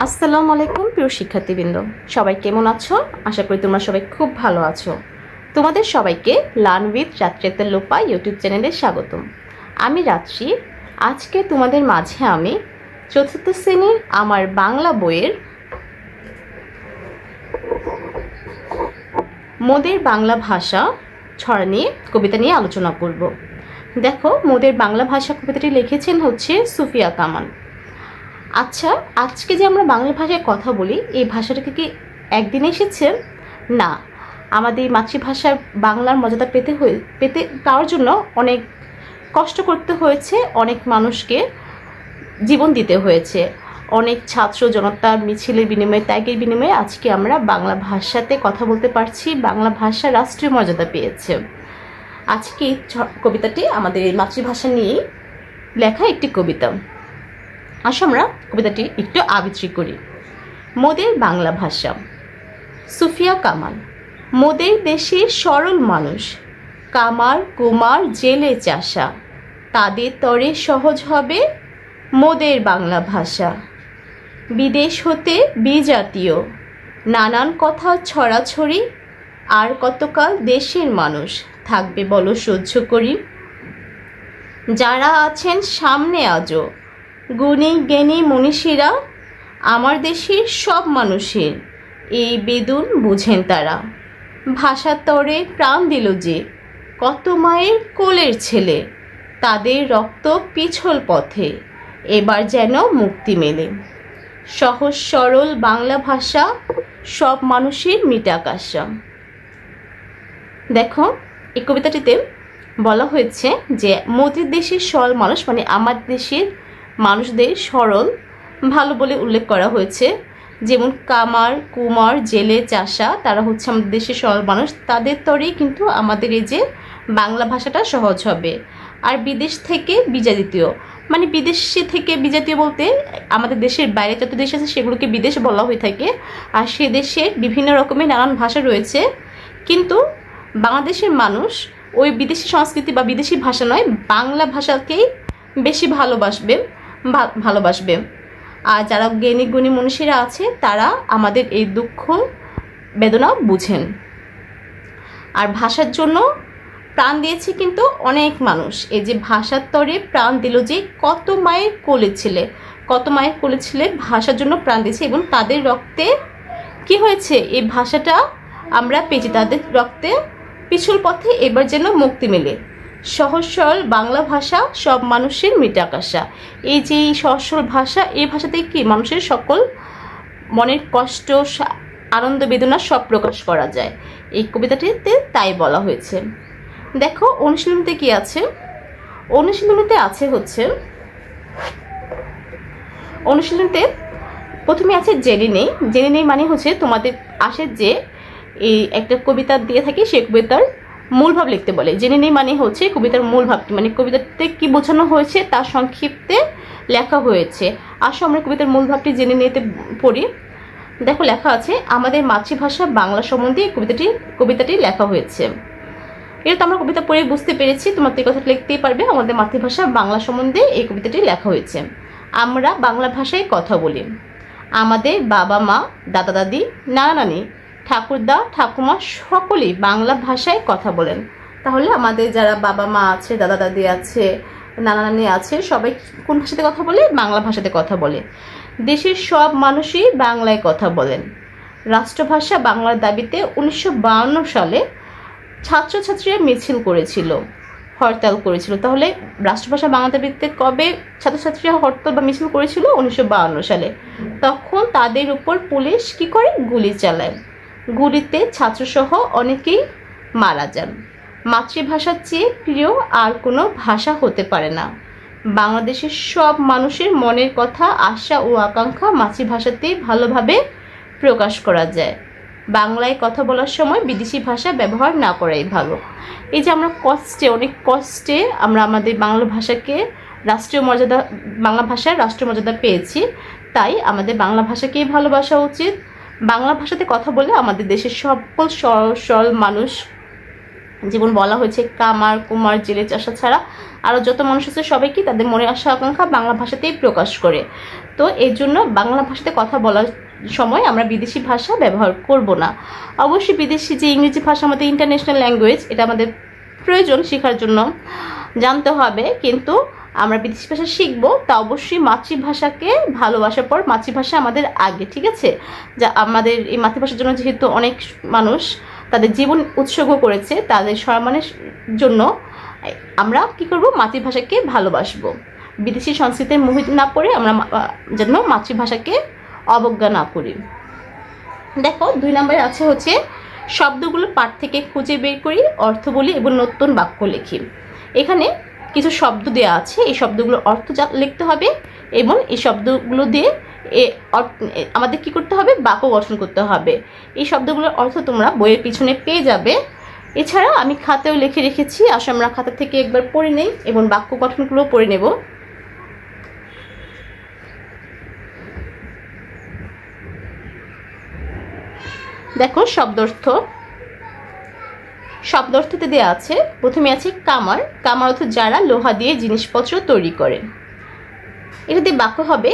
আসসালামু আলাইকুম প্রিয় শিক্ষার্থীবৃন্দ, সবাই কেমন আছো? আশা করি তোমরা সবাই খুব ভালো আছো। তোমাদের সবাইকে লার্ন উইথ রাত্রিতে লোপা ইউটিউব চ্যানেলে স্বাগতম। আমি রাত্রি। আজকে তোমাদের মাঝে আমি চতুর্থ শ্রেণীর আমার বাংলা বইয়ের মোদের বাংলা ভাষা ছড়া নিয়ে কবিতা নিয়ে আলোচনা করব। দেখো, মোদের বাংলা ভাষা কবিতাটি লিখেছেন হচ্ছে সুফিয়া কামাল। আচ্ছা, আজকে যে আমরা বাংলা ভাষায় কথা বলি, এই ভাষাটাকে কি একদিন এসেছে? না, আমাদের মাতৃভাষার বাংলার মর্যাদা পেতে পাওয়ার জন্য অনেক কষ্ট করতে হয়েছে, অনেক মানুষকে জীবন দিতে হয়েছে, অনেক ছাত্র জনতার মিছিলের বিনিময়ে, ত্যাগের বিনিময়ে আজকে আমরা বাংলা ভাষাতে কথা বলতে পারছি, বাংলা ভাষা রাষ্ট্রীয় মর্যাদা পেয়েছে। আজকে কবিতাটি আমাদের মাতৃভাষা নিয়েই লেখা একটি কবিতা। আসো আমরা কবিতাটি একটু আবৃত্তি করি। মোদের বাংলা ভাষা। সুফিয়া কামাল। মোদের দেশের সরল মানুষ, কামার কুমার জেলে চাষা, তাদের তরে সহজ হবে মোদের বাংলা ভাষা। বিদেশ হতে বিজাতীয় নানান কথা ছড়াছড়ি, আর কতকাল দেশের মানুষ থাকবে বলো সহ্য করি। যারা আছেন সামনে আজও গুণী জ্ঞানী মনীষীরা, আমার দেশের সব মানুষের এই বেদুন বুঝেন তারা। ভাষার তরে প্রাণ দিল যে কত মায়ের কোলের ছেলে, তাদের রক্ত পিছল পথে এবার যেন মুক্তি মেলে। সহজ সরল বাংলা ভাষা সব মানুষের মিটাকাশা। দেখো, এই কবিতাটিতে বলা হয়েছে যে মোদের দেশের সরল মানুষ, মানে আমার দেশের মানুষদের সরল ভালো বলে উল্লেখ করা হয়েছে। যেমন কামার কুমার জেলে চাষা, তারা হচ্ছে আমাদের দেশের সরল মানুষ, তাদের তরেই কিন্তু আমাদের এই যে বাংলা ভাষাটা সহজ হবে। আর বিদেশ থেকে বিজাতীয়, মানে বিদেশে থেকে বিজাতীয় বলতে আমাদের দেশের বাইরে যত দেশ আছে সেগুলোকে বিদেশ বলা হয়ে থাকে। আর সে দেশের বিভিন্ন রকমের নানান ভাষা রয়েছে, কিন্তু বাংলাদেশের মানুষ ওই বিদেশি সংস্কৃতি বা বিদেশি ভাষা নয়, বাংলা ভাষাকেই বেশি ভালোবাসবে। আর যারা জ্ঞানী গুণী মনীষীরা আছে তারা আমাদের এই দুঃখ বেদনা বুঝেন। আর ভাষার জন্য প্রাণ দিয়েছে কিন্তু অনেক মানুষ। এই যে ভাষার তরে প্রাণ দিল যে কত মায়ের কোলে ছেলে ভাষার জন্য প্রাণ দিয়েছে, এবং তাদের রক্তে কি হয়েছে, এই ভাষাটা আমরা পেয়েছি, তাদের রক্তে পিছল পথে এবার যেন মুক্তি মেলে। সহজ সরল বাংলা ভাষা সব মানুষের মিটাকাশা। এই যে সহজ সরল ভাষা, এই ভাষাতে কি মানুষের সকল মনের কষ্ট আনন্দ বেদনা সব প্রকাশ করা যায়। এই কবিতাটিতে তাই বলা হয়েছে। দেখো অনুশীলনীতে কি আছে। অনুশীলনীতে আছে হচ্ছে, অনুশীলনীতে প্রথমে আছে জেনে নেই মানে হচ্ছে তোমাদের আসে যে এই একটা কবিতা দিয়ে থাকি, সেই কবিতার মূল ভাব লিখতে বলে। জেনে নেই মানে হচ্ছে কবিতার মূল ভাবটি, মানে কবিতাতে কি বোঝানো হয়েছে তার সংক্ষিপ্তে লেখা হয়েছে। আসো আমরা কবিতার মূল ভাবটি জেনে নিতে পড়ি। দেখো লেখা আছে, আমাদের মাতৃভাষা বাংলা সম্বন্ধে কবিতাটি লেখা হয়েছে। এটা তো আমরা কবিতা পড়ে বুঝতে পেরেছি, তোমার তো এই কথাটা লিখতেই পারবে। আমাদের মাতৃভাষা বাংলা সম্বন্ধে এই কবিতাটি লেখা হয়েছে। আমরা বাংলা ভাষায় কথা বলি। আমাদের বাবা মা দাদা দাদি নানা নানি ঠাকুরদা ঠাকুমা সকলেই বাংলা ভাষায় কথা বলেন। তাহলে আমাদের যারা বাবা মা আছে, দাদা দাদি আছে, নানা নানি আছে, সবাই কোন ভাষাতে কথা বলে? বাংলা ভাষাতে কথা বলে। দেশের সব মানুষই বাংলায় কথা বলেন। রাষ্ট্রভাষা বাংলার দাবিতে 1952 সালে ছাত্রছাত্রীরা মিছিল করেছিল, হরতাল করেছিল। তাহলে রাষ্ট্রভাষা বাংলা দাবিতে কবে ছাত্রছাত্রীরা হরতাল বা মিছিল করেছিল? 1952 সালে। তখন তাদের উপর পুলিশ কি করে? গুলি চালায়। গুলিতে ছাত্রসহ অনেকেই মারা যান। মাতৃভাষার চেয়ে প্রিয় আর কোনো ভাষা হতে পারে না। বাংলাদেশের সব মানুষের মনের কথা, আশা ও আকাঙ্ক্ষা মাতৃভাষাতেই ভালোভাবে প্রকাশ করা যায়। বাংলায় কথা বলার সময় বিদেশি ভাষা ব্যবহার না করাই ভালো। এই যে আমরা অনেক কষ্টে আমরা আমাদের বাংলা ভাষার রাষ্ট্রীয় মর্যাদা পেয়েছি, তাই আমাদের বাংলা ভাষাকেই ভালোবাসা উচিত। বাংলা ভাষাতে কথা বলে আমাদের দেশের সকল সরল মানুষ যেমন বলা হয়েছে কামার, কুমার, জেলে চাষা ছাড়া আরও যত মানুষ আছে সবাই কি তাদের মনের আশা আকাঙ্ক্ষা বাংলা ভাষাতেই প্রকাশ করে। তো এই জন্য বাংলা ভাষাতে কথা বলার সময় আমরা বিদেশি ভাষা ব্যবহার করব না। অবশ্যই বিদেশি যে ইংরেজি ভাষা আমাদের ইন্টারন্যাশনাল ল্যাঙ্গুয়েজ, এটা আমাদের প্রয়োজন শেখার জন্য, জানতে হবে, কিন্তু আমরা বিদেশি ভাষা শিখবো তা অবশ্যই মাতৃভাষাকে ভালোবাসার পর মাতৃভাষা আমাদের আগে, ঠিক আছে? যা আমাদের এই মাতৃভাষার জন্য যেহেতু অনেক মানুষ তাদের জীবন উৎসর্গ করেছে, তাদের সম্মানের জন্য আমরা কি করব, মাতৃভাষাকে ভালোবাসবো। বিদেশি সংস্কৃতির মোহিত না পড়ে আমরা যেন মাতৃভাষাকে অবজ্ঞা না করি। দেখো 2 নম্বরে আছে হচ্ছে শব্দগুলো পাঠ থেকে খুঁজে বের করি, অর্থ বলি এবং নতুন বাক্য লিখি। এখানে কিছু শব্দ দেওয়া আছে, এই শব্দগুলোর অর্থ লিখতে হবে এবং এই শব্দগুলো দিয়ে আমাদের কি করতে হবে, বাক্য গঠন করতে হবে। এই শব্দগুলোর অর্থ তোমরা বইয়ের পিছনে পেয়ে যাবে। এছাড়া আমি খাতায়ও লিখে রেখেছি, আসলে আমরা খাতা থেকে একবার পড়ে নেই এবং বাক্য গঠনগুলো পড়ে নেব। দেখো শব্দার্থতে দেওয়া আছে, প্রথমে আছে কামার। কামার অর্থ যারা লোহা দিয়ে জিনিসপত্র তৈরি করে। এটাতে বাক্য হবে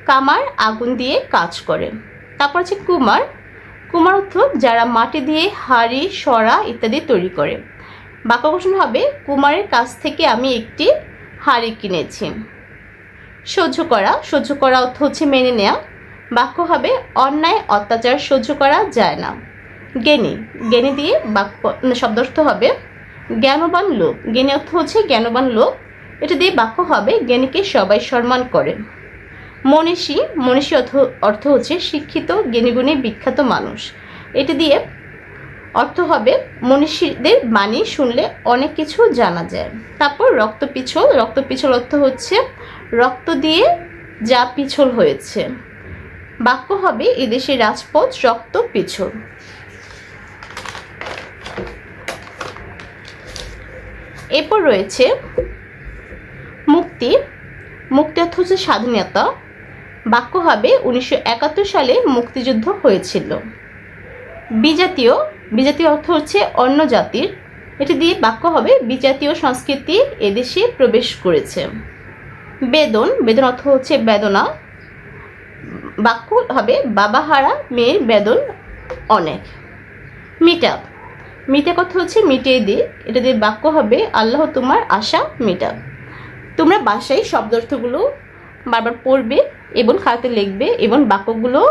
কামার আগুন দিয়ে কাজ করে। তারপর আছে কুমার। কুমার অর্থ যারা মাটি দিয়ে হাড়ি, সরা ইত্যাদি তৈরি করে। বাক্য গঠন হবে কুমারের কাছ থেকে আমি একটি হাড়ি কিনেছি। সহ্য করা। সহ্য করা অর্থ হচ্ছে মেনে নেওয়া। বাক্য হবে অন্যায় অত্যাচার সহ্য করা যায় না। জ্ঞানী। জ্ঞানী দিয়ে বাক্য শব্দার্থ হবে জ্ঞানবান লোক। জ্ঞানী অর্থ হচ্ছে জ্ঞানবান লোক। এটা দিয়ে বাক্য হবে জ্ঞানীকে সবাই সম্মান করে। মনীষী। মনীষী অর্থ হচ্ছে শিক্ষিত, জ্ঞানীগুণী, বিখ্যাত মানুষ। এটা দিয়ে অর্থ হবে মনীষীদের বাণী শুনলে অনেক কিছু জানা যায়। তারপর রক্তপিছল। রক্তপিছল অর্থ হচ্ছে রক্ত দিয়ে যা পিছল হয়েছে। বাক্য হবে এদেশের রাজপথ রক্ত পিছল। এরপর রয়েছে মুক্তি। মুক্তি অর্থ হচ্ছে স্বাধীনতা। বাক্য হবে 1971 সালে মুক্তিযুদ্ধ হয়েছিল। বিজাতীয়। বিজাতীয় অর্থ হচ্ছে অন্য জাতির। এটি দিয়ে বাক্য হবে বিজাতীয় সংস্কৃতি এদেশে প্রবেশ করেছে। বেদন। বেদন অর্থ হচ্ছে বেদনা। বাক্য হবে বাবাহারা মেয়ের বেদন অনেক। মিটাপ। মিটাপ অর্থ হচ্ছে মিটিয়ে দিই। এটা দিয়ে বাক্য হবে আল্লাহ তোমার আশা মিটাপ। তোমরা বাসায় শব্দার্থগুলো বারবার পড়বে এবং খাতাতে লিখবে এবং বাক্যগুলো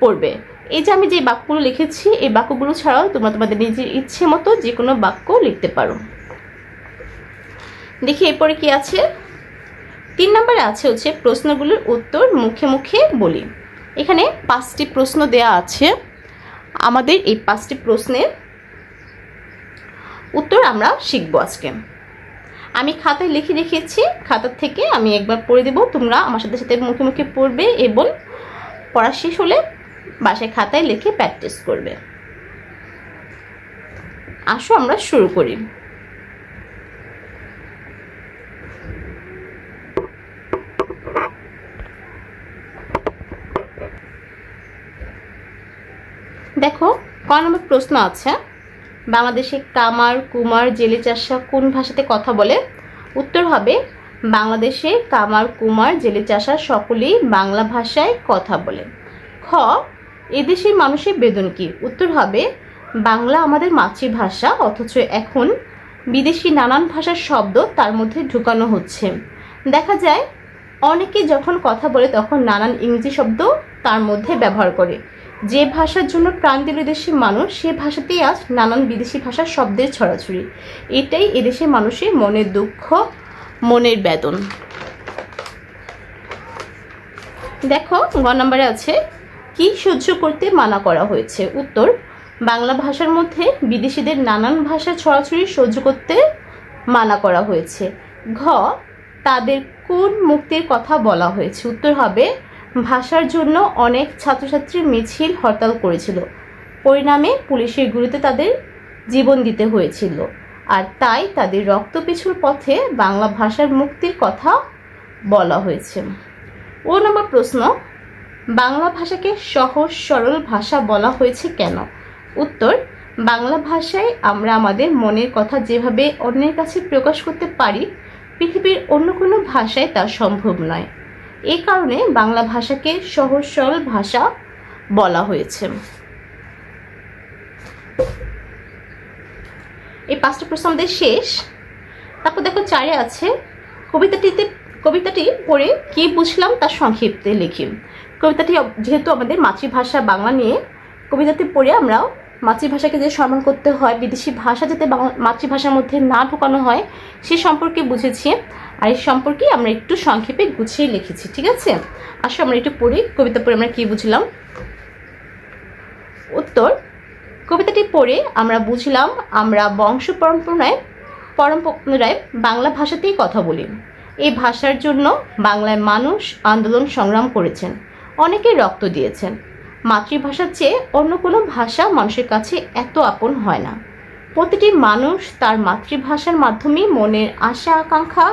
পড়বে। এই যে আমি যে বাক্যগুলো লিখেছি এই বাক্যগুলো ছাড়াও তোমরা তোমাদের নিজের ইচ্ছে মতো যে কোনো বাক্য লিখতে পারো। দেখি এরপরে কি আছে। 3 নম্বরে আছে হচ্ছে প্রশ্নগুলোর উত্তর মুখে মুখে বলি। এখানে 5টি প্রশ্ন দেয়া আছে। আমাদের এই 5টি প্রশ্নের উত্তর আমরা শিখবো আজকে। আমি খাতায় লিখে রেখেছি, খাতা থেকে আমি একবার পড়ে দেব, তোমরা আমার সাথে সাথে মুখে মুখে পড়বে এবং পড়া শেষ হলে বাসায় খাতায় লিখে প্র্যাকটিস করবে। আসো আমরা শুরু করি। দেখো ক নম্বর প্রশ্ন আছে, বাংলাদেশে কামার, কুমার, জেলে চাষা কোন ভাষাতে কথা বলে? উত্তর হবে বাংলাদেশে কামার, কুমার, জেলে চাষা সকলেই বাংলা ভাষায় কথা বলে। খ এদেশের মানুষের বেদন কি? উত্তর হবে বাংলা আমাদের মাতৃভাষা, অথচ এখন বিদেশি নানান ভাষার শব্দ তার মধ্যে ঢুকানো হচ্ছে। দেখা যায় অনেকে যখন কথা বলে তখন নানান ইংরেজি শব্দ তার মধ্যে ব্যবহার করে। যে ভাষার জন্য প্রাণ দিল দেশের মানুষ সে ভাষাতেই আজ নানান বিদেশি ভাষার শব্দের ছড়াছড়ি। এটাই এদেশের মানুষের মনের দুঃখ, মনের বেদন। দেখো গ নম্বরে আছে কি সহ্য করতে মানা করা হয়েছে? উত্তর বাংলা ভাষার মধ্যে বিদেশিদের নানান ভাষা ছড়াছড়ি সহ্য করতে মানা করা হয়েছে। ঘ তাদের কোন মুক্তির কথা বলা হয়েছে? উত্তর হবে ভাষার জন্য অনেক ছাত্রছাত্রী মিছিল হরতাল করেছিল, পরিণামে পুলিশের গুলিতে তাদের জীবন দিতে হয়েছিল, আর তাই তাদের রক্তপিছুর পথে বাংলা ভাষার মুক্তির কথা বলা হয়েছে। ও নম্বর প্রশ্ন, বাংলা ভাষাকে সহজ সরল ভাষা বলা হয়েছে কেন? উত্তর বাংলা ভাষায় আমরা আমাদের মনের কথা যেভাবে অন্যের কাছে প্রকাশ করতে পারি, পৃথিবীর অন্য কোনো ভাষায় তা সম্ভব নয়। এই কারণে বাংলা ভাষাকে সহজ সরল ভাষা বলা হয়েছে। এই 5টা প্রশ্ন আমাদের শেষ। তারপর দেখো 4-এ আছে কবিতাটি পড়ে কি বুঝলাম তা সংক্ষিপ্তে লিখি। কবিতাটি যেহেতু আমাদের মাতৃভাষা বাংলা নিয়ে, কবিতাটি পড়ে আমরা মাতৃভাষাকে যে সম্মান করতে হয়, বিদেশি ভাষা যাতে মাতৃভাষার মধ্যে না ঢোকানো হয় সে সম্পর্কে বুঝেছি। আর এই সম্পর্কে আমরা একটু সংক্ষেপে গুছিয়ে লিখেছি। ঠিক আছে, আসো আমরা একটু পড়ি কবিতা পড়ে আমরা কি বুঝলাম। উত্তর: কবিতাটি পড়ে আমরা বুঝলাম আমরা বংশ পরম্পরায় বাংলা ভাষাতেই কথা বলি। এই ভাষার জন্য বাংলায় মানুষ আন্দোলন সংগ্রাম করেছেন, অনেকে রক্ত দিয়েছেন। মাতৃভাষার চেয়ে অন্য কোনো ভাষা মানুষের কাছে এত আপন হয় না। প্রতিটি মানুষ তার মাতৃভাষার মাধ্যমে মনের আশা আকাঙ্ক্ষা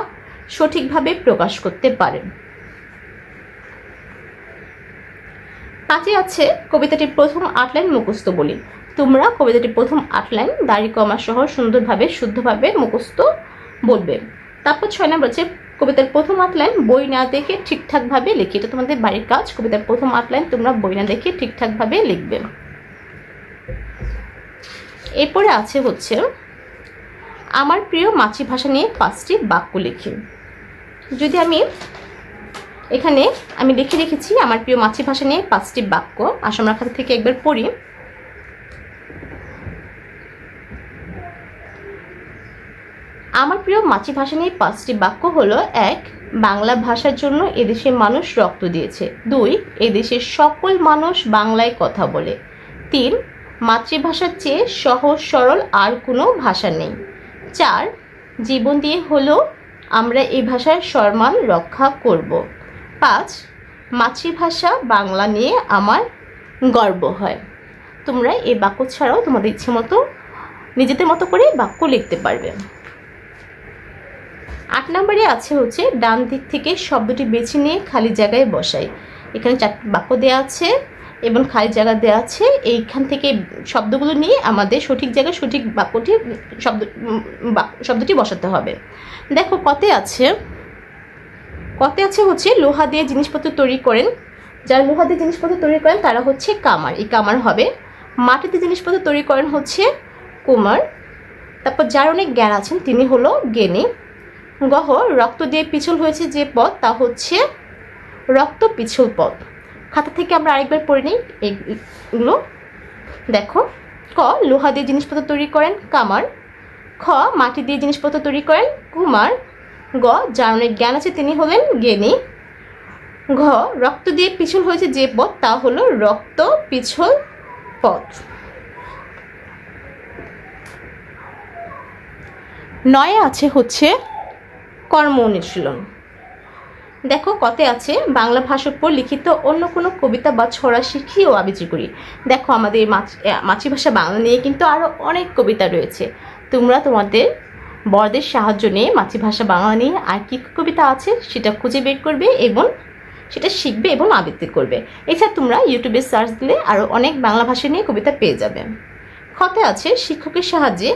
সঠিকভাবে প্রকাশ করতে পারেন। 5-এ আছে কবিতাটির প্রথম 8 লাইন মুখস্থ বলি। তোমরা কবিতাটির প্রথম 8 লাইন দাড়ি কমা সহ সুন্দরভাবে শুদ্ধভাবে মুখস্থ বলবে। তারপর 6 নম্বর আছে কবিতার প্রথম 8 লাইন বই না দেখে ঠিকঠাকভাবে লিখি। এটা তোমাদের বাড়ির কাজ। কবিতার প্রথম 8 লাইন তোমরা বই না দেখে ঠিকঠাকভাবে লিখবে। এরপরে আছে হচ্ছে আমার প্রিয় মাতৃভাষা নিয়ে 5টি বাক্য লিখি। যদি এখানে আমি লিখে রেখেছি আমার প্রিয় মাতৃভাষা নিয়ে 5টি বাক্য। আসো আমরা খাতা থেকে একবার পড়ি। আমার প্রিয় মাতৃভাষা নিয়ে 5টি বাক্য হলো: 1. বাংলা ভাষার জন্য এদেশের মানুষ রক্ত দিয়েছে। 2. এদেশের সকল মানুষ বাংলায় কথা বলে। 3. মাতৃভাষার চেয়ে সহজ সরল আর কোনো ভাষা নেই। 4. জীবন দিয়ে হলেও আমরা এই ভাষার সম্মান রক্ষা করব। 5. মাতৃভাষা বাংলা নিয়ে আমার গর্ব হয়। তোমরা এই বাক্য ছাড়াও তোমাদের ইচ্ছে মতো নিজেদের মতো করে বাক্য লিখতে পারবে। 8 নম্বরে আছে হচ্ছে ডান দিক থেকে শব্দটি বেছে নিয়ে খালি জায়গায় বসাই। এখানে 4টি বাক্য দেওয়া আছে এবং খালি জায়গা দেওয়া আছে। এইখান থেকে শব্দগুলো নিয়ে আমাদের সঠিক জায়গায় সঠিক শব্দটি বসাতে হবে। দেখো কতে আছে হচ্ছে লোহা দিয়ে জিনিসপত্র তৈরি করেন। যারা লোহা দিয়ে জিনিসপত্র তৈরি করেন তারা হচ্ছে কামার। এই কামার হবে। মাটিতে জিনিসপত্র তৈরি করেন হচ্ছে কুমার। তারপর যার অনেক জ্ঞান আছেন তিনি হলো জ্ঞানী। গহ রক্ত দিয়ে পিছল হয়েছে যে পথ তা হচ্ছে রক্ত পিছল পথ। খাতা থেকে আমরা আরেকবার পড়ে নিই এগুলো। দেখো ক লোহা দিয়ে জিনিসপত্র তৈরি করেন কামার। খ মাটি দিয়ে জিনিসপত্র তৈরি করেন কুমার। গ যার অনেক জ্ঞান আছে তিনি হলেন জ্ঞানী। ঘ রক্ত দিয়ে পিছল হয়েছে যে পথ তা হলো রক্ত পিছল পথ। 9-এ আছে হচ্ছে কর্ম অনুশীলন। দেখো কতে আছে বাংলা ভাষার উপর লিখিত অন্য কোনো কবিতা বা ছড়া শিখি ও আবৃত্তি করি। দেখো আমাদের মাতৃভাষা বাংলা নিয়ে কিন্তু আরও অনেক কবিতা রয়েছে। তোমরা তোমাদের বড়দের সাহায্য নিয়ে মাতৃভাষা বাংলা নিয়ে আর কি কবিতা আছে সেটা খুঁজে বের করবে এবং সেটা শিখবে এবং আবৃত্তি করবে। এছাড়া তোমরা ইউটিউবে সার্চ দিলে আরও অনেক বাংলা ভাষা নিয়ে কবিতা পেয়ে যাবে। খতে আছে শিক্ষকের সাহায্যে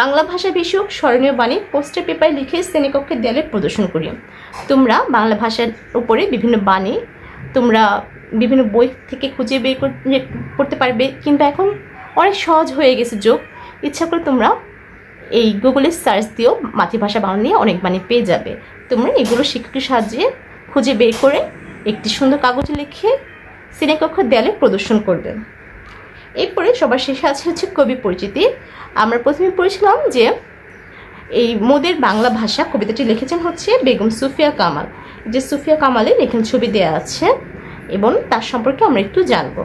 বাংলা ভাষা বিষয়ক স্মরণীয় বাণী পোস্টার পেপারে লিখে শ্রেণীকক্ষের দেয়ালে প্রদর্শন করি। তোমরা বাংলা ভাষার উপরে বিভিন্ন বাণী তোমরা বিভিন্ন বই থেকে খুঁজে বের করতে পারবে, কিন্তু এখন অনেক সহজ হয়ে গেছে যোগ। ইচ্ছা করে তোমরা এই গুগলে সার্চ দিয়েও মাতৃভাষা বাংলা নিয়ে অনেক বাণী পেয়ে যাবে। তোমরা এগুলো শিক্ষকের সাহায্যে খুঁজে বের করে একটি সুন্দর কাগজে লিখে শ্রেণীকক্ষের দেয়ালে প্রদর্শন করবে। এরপরে সবার শেষে আছে হচ্ছে কবি পরিচিতি। আমরা প্রথমে পড়েছিলাম যে এই মোদের বাংলা ভাষা কবিতাটি লিখেছেন হচ্ছে বেগম সুফিয়া কামাল। যে সুফিয়া কামালের এখানে ছবি দেওয়া আছে এবং তার সম্পর্কে আমরা একটু জানবো।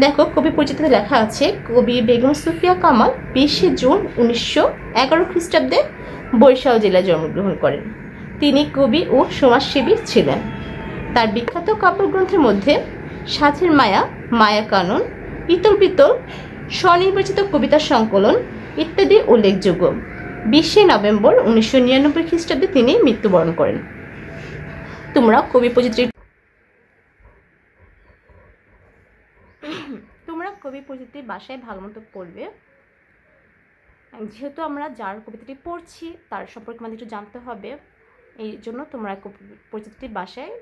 দেখো কবি পরিচিতিতে লেখা আছে কবি বেগম সুফিয়া কামাল 20শে জুন 1911 খ্রিস্টাব্দে বরিশাল জেলায় জন্মগ্রহণ করেন। তিনি কবি ও সমাজসেবী ছিলেন। তার বিখ্যাত কাব্যগ্রন্থের মধ্যে সাথের মায়া, মায়া কানন, ইতল বিতল, স্বনির্বাচিত কবিতা সংকলন ইত্যাদি উল্লেখযোগ্য। 20শে নভেম্বর 1999 খ্রিস্টাব্দে তিনি মৃত্যুবরণ করেন। তোমরা কবি পরিচিতির কবিতাটি বাসায় ভালো মতো পড়বে। যেহেতু আমরা যার কবিতাটি পড়ছি তার সম্পর্কে আমাদের একটু জানতে হবে, এই জন্য তোমরা পরিচিতিটি বাসায়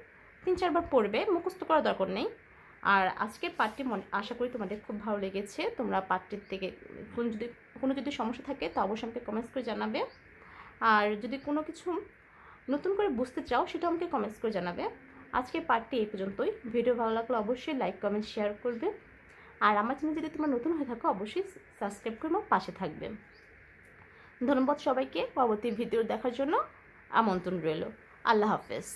3-4 বার পড়বে, মুখস্থ করার দরকার নেই। আর আজকের পাঠটি আশা করি তোমাদের খুব ভালো লেগেছে। তোমরা পাঠটির থেকে কোনো যদি সমস্যা থাকে তা অবশ্যই আমাকে কমেন্টস করে জানাবে। আর যদি কোনো কিছু নতুন করে বুঝতে চাও সেটা আমাকে কমেন্টস করে জানাবে। আজকের পাঠটি এই পর্যন্তই। ভিডিও ভালো লাগলে অবশ্যই লাইক কমেন্ট শেয়ার করবে। আর আমার চ্যানেল যদি তোমরা নতুন হয়ে থাকো অবশ্যই সাবস্ক্রাইব করে আমার পাশে থাকবে। ধন্যবাদ সবাইকে। পরবর্তী ভিডিও দেখার জন্য আমন্ত্রণ রইল। আল্লাহ হাফেজ।